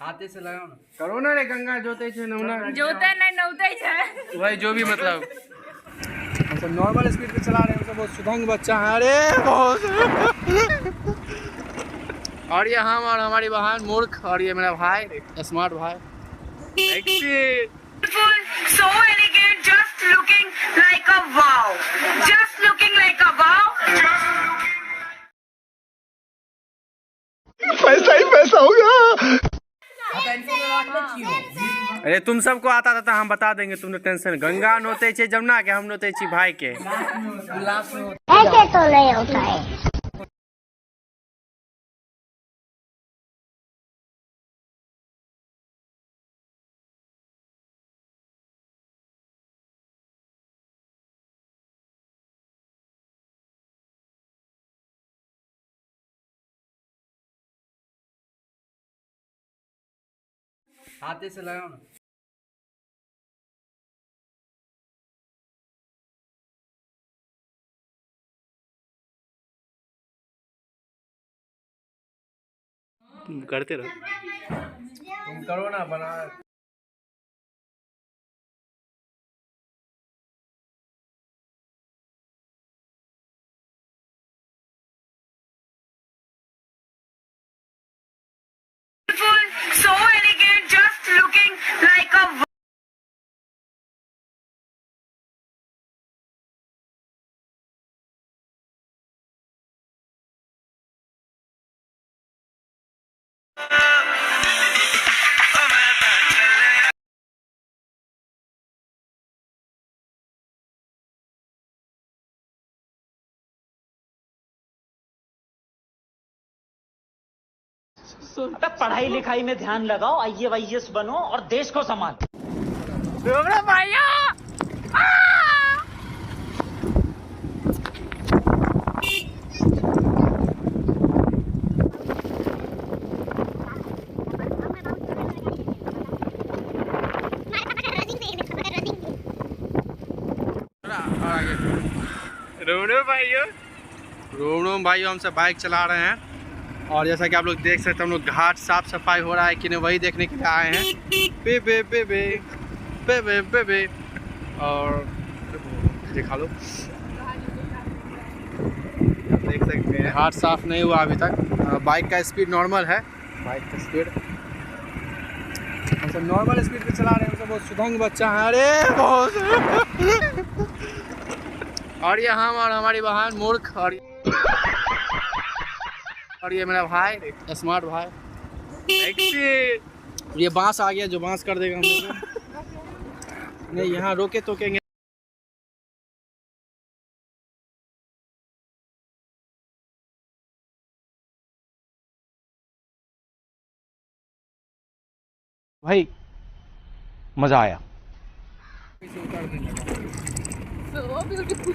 हाथे से लगाओ ना। करो ना रे गंगा जोते छे नौना जोते नहीं नौते छे भाई जो भी मतलब हम सब नॉर्मल स्पीड पे चला रहे हैं। हम सब बहुत सुधंग बच्चा है। अरे बहुत और ये हम और हमारी बहन मूर्ख और ये मेरा भाई स्मार्ट भाई so elegant, just looking like a wow, just looking like a wow. पैसा ही पैसा होगा। हाँ। अरे तुम सबको आता था तो हम बता देंगे, तुमने टेंशन। गंगा नोते छे जमुना के, हम नोते छी भाई के। ऐसे तो नहीं होता है। हाथे से लगाओ ना। करते रहो, तुम करो ना बना। So elegant, just looking like a wow. पढ़ाई लिखाई में ध्यान लगाओ, IAS बनो और देश को संभालो। भैया रोम भाइयों हम सब बाइक चला रहे हैं और जैसा कि आप लोग देख सकते हैं, हम लोग घाट साफ सफाई हो रहा है कि नहीं वही देखने के लिए आए हैं। बे बे बे बे बे बे बे बे और दिखा लो, देख सकते हैं घाट साफ नहीं हुआ अभी तक। बाइक का स्पीड नॉर्मल है, बाइक का स्पीड हम सब नॉर्मल स्पीड पे चला रहे हैं। हम सब बहुत सुधंग बच्चा है। अरे बहुत और ये हम और हमारी बहन मूर्ख और ये मेरा भाई स्मार्ट भाई। ये बांस आ गया जो बांस कर देगा हम लोग को। नहीं यहाँ रोके टोकेंगे। भाई मजा आया। so beautiful.